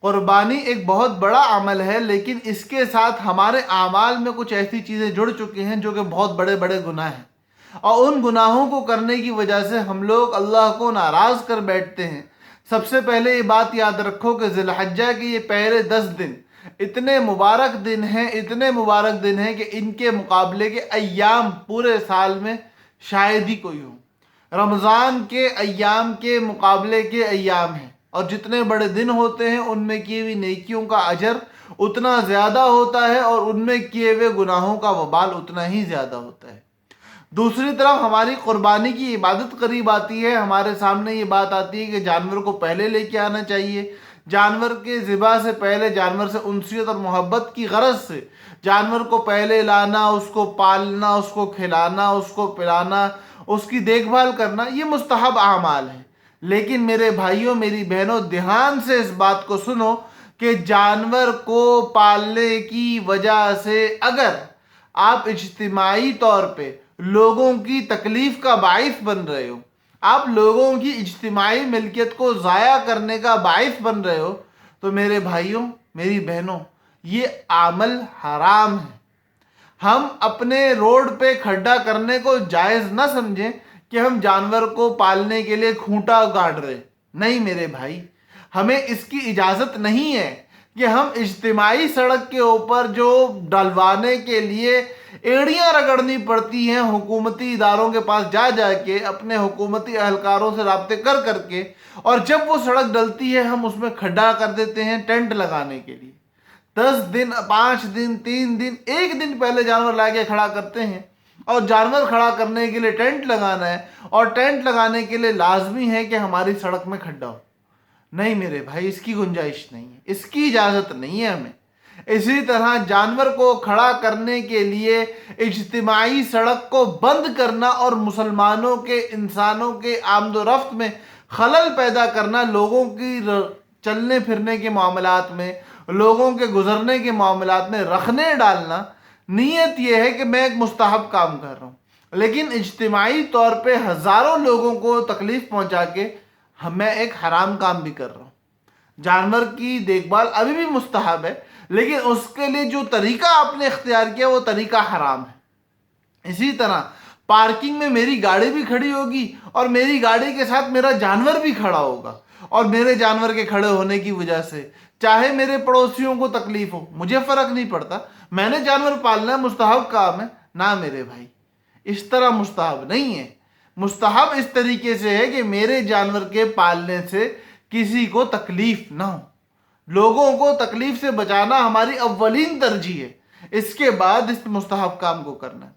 قربانی ایک بہت بڑا عمل ہے، لیکن اس کے ساتھ ہمارے اعمال میں کچھ ایسی چیزیں جڑ چکی ہیں جو کہ بہت بڑے بڑے گناہ ہیں، اور ان گناہوں کو کرنے کی وجہ سے ہم لوگ اللہ کو ناراض کر بیٹھتے ہیں۔ سب سے پہلے یہ بات یاد رکھو کہ ذی الحجہ کے یہ پہلے 10 دن اتنے مبارک دن ہیں، اتنے مبارک دن ہیں کہ ان کے مقابلے کے ایام پورے سال میں شاید ہی کوئی ہو۔ رمضان کے ایام کے مقابلے کے ایام ہیں، اور جتنے بڑے دن ہوتے ہیں ان میں کیے ہوئی نیکیوں کا اجر اتنا زیادہ ہوتا ہے، اور ان میں کیے ہوئے گناہوں کا وبال اتنا ہی زیادہ ہوتا ہے۔ دوسری طرف ہماری قربانی کی عبادت قریب آتی ہے، ہمارے سامنے یہ بات آتی ہے کہ جانور کو پہلے لے کے آنا چاہیے۔ جانور کے ذبح سے پہلے جانور سے انسیت اور محبت کی غرض سے جانور کو پہلے لانا، اس کو پالنا، اس کو کھلانا، اس کو پلانا، اس کی دیکھ بھال کرنا، یہ مستحب اعمال ہیں۔ لیکن میرے بھائیوں، میری بہنوں، دھیان سے اس بات کو سنو کہ جانور کو پالنے کی وجہ سے اگر آپ اجتماعی طور پہ لوگوں کی تکلیف کا باعث بن رہے ہو، آپ لوگوں کی اجتماعی ملکیت کو ضائع کرنے کا باعث بن رہے ہو، تو میرے بھائیوں، میری بہنوں، یہ عمل حرام ہے۔ ہم اپنے روڈ پہ کھڈا کرنے کو جائز نہ سمجھیں کہ ہم جانور کو پالنے کے لیے کھوٹا گاڑ رہے، نہیں میرے بھائی، ہمیں اس کی اجازت نہیں ہے کہ ہم اجتماعی سڑک کے اوپر جو ڈلوانے کے لیے ایڑیاں رگڑنی پڑتی ہیں حکومتی اداروں کے پاس جا جا کے، اپنے حکومتی اہلکاروں سے رابطے کر کر کے، اور جب وہ سڑک ڈلتی ہے ہم اس میں کھڈا کر دیتے ہیں ٹینٹ لگانے کے لیے۔ 10 دن، 5 دن، 3 دن، 1 دن پہلے جانور لا کے کھڑا کرتے ہیں، اور جانور کھڑا کرنے کے لیے ٹینٹ لگانا ہے، اور ٹینٹ لگانے کے لیے لازمی ہے کہ ہماری سڑک میں کھڈا ہو۔ نہیں میرے بھائی، اس کی گنجائش نہیں ہے، اس کی اجازت نہیں ہے ہمیں۔ اسی طرح جانور کو کھڑا کرنے کے لیے اجتماعی سڑک کو بند کرنا اور مسلمانوں کے، انسانوں کے آمد و رفت میں خلل پیدا کرنا، لوگوں کی چلنے پھرنے کے معاملات میں، لوگوں کے گزرنے کے معاملات میں رخنے ڈالنا، نیت یہ ہے کہ میں ایک مستحب کام کر رہا ہوں، لیکن اجتماعی طور پہ ہزاروں لوگوں کو تکلیف پہنچا کے میں ایک حرام کام بھی کر رہا ہوں۔ جانور کی دیکھ بھال ابھی بھی مستحب ہے، لیکن اس کے لیے جو طریقہ آپ نے اختیار کیا وہ طریقہ حرام ہے۔ اسی طرح پارکنگ میں میری گاڑی بھی کھڑی ہوگی، اور میری گاڑی کے ساتھ میرا جانور بھی کھڑا ہوگا، اور میرے جانور کے کھڑے ہونے کی وجہ سے چاہے میرے پڑوسیوں کو تکلیف ہو، مجھے فرق نہیں پڑتا، میں نے جانور پالنا ہے، مستحب کام ہے نہ میرے بھائی۔ اس طرح مستحب نہیں ہے۔ مستحب اس طریقے سے ہے کہ میرے جانور کے پالنے سے کسی کو تکلیف نہ ہو۔ لوگوں کو تکلیف سے بچانا ہماری اولین ترجیح ہے، اس کے بعد اس مستحب کام کو کرنا ہے۔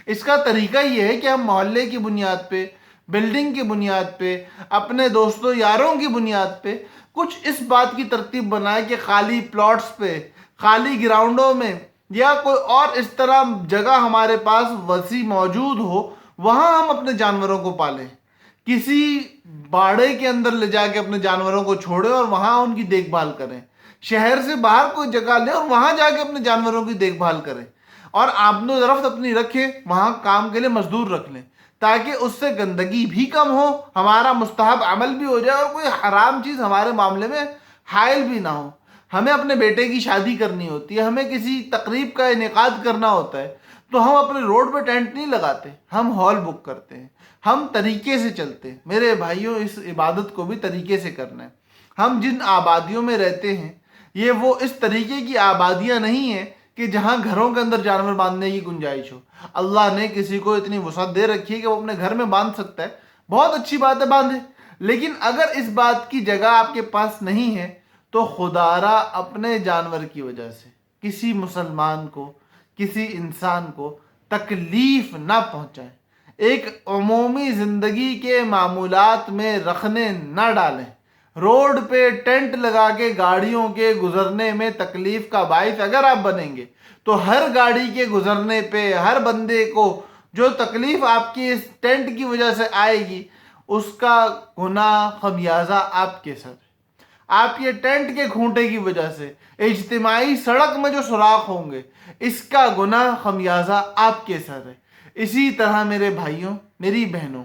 اس کا طریقہ یہ ہے کہ ہم محلے کی بنیاد پہ، بلڈنگ کی بنیاد پہ، اپنے دوستوں یاروں کی بنیاد پہ کچھ اس بات کی ترتیب بنائیں کہ خالی پلاٹس پہ، خالی گراؤنڈوں میں، یا کوئی اور اس طرح جگہ ہمارے پاس وسیع موجود ہو، وہاں ہم اپنے جانوروں کو پالیں۔ کسی باڑے کے اندر لے جا کے اپنے جانوروں کو چھوڑیں اور وہاں ان کی دیکھ بھال کریں۔ شہر سے باہر کوئی جگہ لیں اور وہاں جا کے اپنے جانوروں کی دیکھ بھال کریں، اور آمد و رفت اپنی رکھیں، وہاں کام کے لیے مزدور رکھ لیں، تاکہ اس سے گندگی بھی کم ہو، ہمارا مستحب عمل بھی ہو جائے، اور کوئی حرام چیز ہمارے معاملے میں حائل بھی نہ ہو۔ ہمیں اپنے بیٹے کی شادی کرنی ہوتی ہے، ہمیں کسی تقریب کا انعقاد کرنا ہوتا ہے، تو ہم اپنے روڈ پہ ٹینٹ نہیں لگاتے، ہم ہال بک کرتے ہیں، ہم طریقے سے چلتے ہیں۔ میرے بھائیوں، اس عبادت کو بھی طریقے سے کرنا ہے۔ ہم جن آبادیوں میں رہتے ہیں، یہ وہ اس طریقے کی آبادیاں نہیں ہیں کہ جہاں گھروں کے اندر جانور باندھنے کی گنجائش ہو۔ اللہ نے کسی کو اتنی وسعت دے رکھی ہے کہ وہ اپنے گھر میں باندھ سکتا ہے، بہت اچھی بات ہے، باندھے۔ لیکن اگر اس بات کی جگہ آپ کے پاس نہیں ہے تو خدا را اپنے جانور کی وجہ سے کسی مسلمان کو، کسی انسان کو تکلیف نہ پہنچائیں، ایک عمومی زندگی کے معمولات میں رخنے نہ ڈالیں۔ روڈ پہ ٹینٹ لگا کے گاڑیوں کے گزرنے میں تکلیف کا باعث اگر آپ بنیں گے تو ہر گاڑی کے گزرنے پہ ہر بندے کو جو تکلیف آپ کی اس ٹینٹ کی وجہ سے آئے گی، اس کا گناہ خمیازہ آپ کے سر ہے۔ آپ یہ ٹینٹ کے کھونٹے کی وجہ سے اجتماعی سڑک میں جو سوراخ ہوں گے، اس کا گناہ خمیازہ آپ کے سر ہے۔ اسی طرح میرے بھائیوں، میری بہنوں،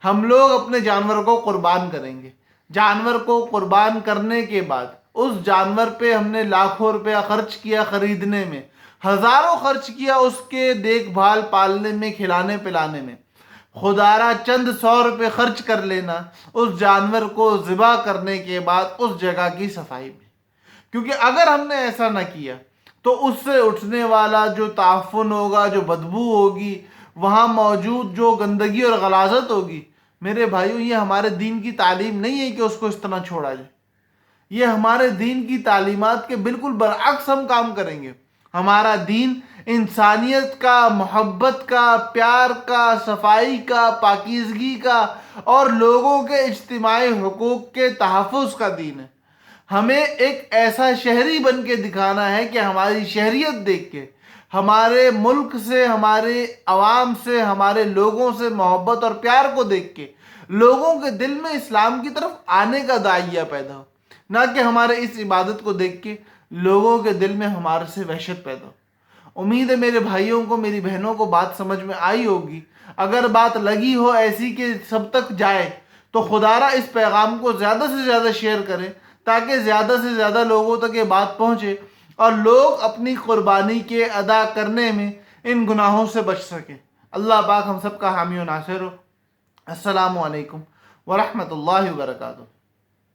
ہم لوگ اپنے جانور کو قربان کریں گے۔ جانور کو قربان کرنے کے بعد اس جانور پہ ہم نے لاکھوں روپیہ خرچ کیا خریدنے میں، ہزاروں خرچ کیا اس کے دیکھ بھال پالنے میں، کھلانے پلانے میں، خدارا چند 100 روپے خرچ کر لینا اس جانور کو ذبح کرنے کے بعد اس جگہ کی صفائی میں. کیونکہ اگر ہم نے ایسا نہ کیا تو اس سے اٹھنے والا جو تعفن ہوگا، جو بدبو ہوگی، وہاں موجود جو گندگی اور غلاظت ہوگی، میرے بھائیوں یہ ہمارے دین کی تعلیم نہیں ہے کہ اس کو اس طرح چھوڑا جائے. یہ ہمارے دین کی تعلیمات کے بالکل برعکس ہم کام کریں گے. ہمارا دین انسانیت کا، محبت کا، پیار کا، صفائی کا، پاکیزگی کا اور لوگوں کے اجتماعی حقوق کے تحفظ کا دین ہے. ہمیں ایک ایسا شہری بن کے دکھانا ہے کہ ہماری شہریت دیکھ کے، ہمارے ملک سے، ہمارے عوام سے، ہمارے لوگوں سے محبت اور پیار کو دیکھ کے لوگوں کے دل میں اسلام کی طرف آنے کا داعیہ پیدا ہو، نہ کہ ہمارے اس عبادت کو دیکھ کے لوگوں کے دل میں ہمارے سے وحشت پیدا ہو. امید ہے میرے بھائیوں کو، میری بہنوں کو بات سمجھ میں آئی ہوگی. اگر بات لگی ہو ایسی کہ سب تک جائے تو خدارا اس پیغام کو زیادہ سے زیادہ شیئر کریں تاکہ زیادہ سے زیادہ لوگوں تک یہ بات پہنچے اور لوگ اپنی قربانی کے ادا کرنے میں ان گناہوں سے بچ سکیں. اللہ پاک ہم سب کا حامی و ناصر ہو. السلام علیکم ورحمۃ اللہ وبرکاتہ.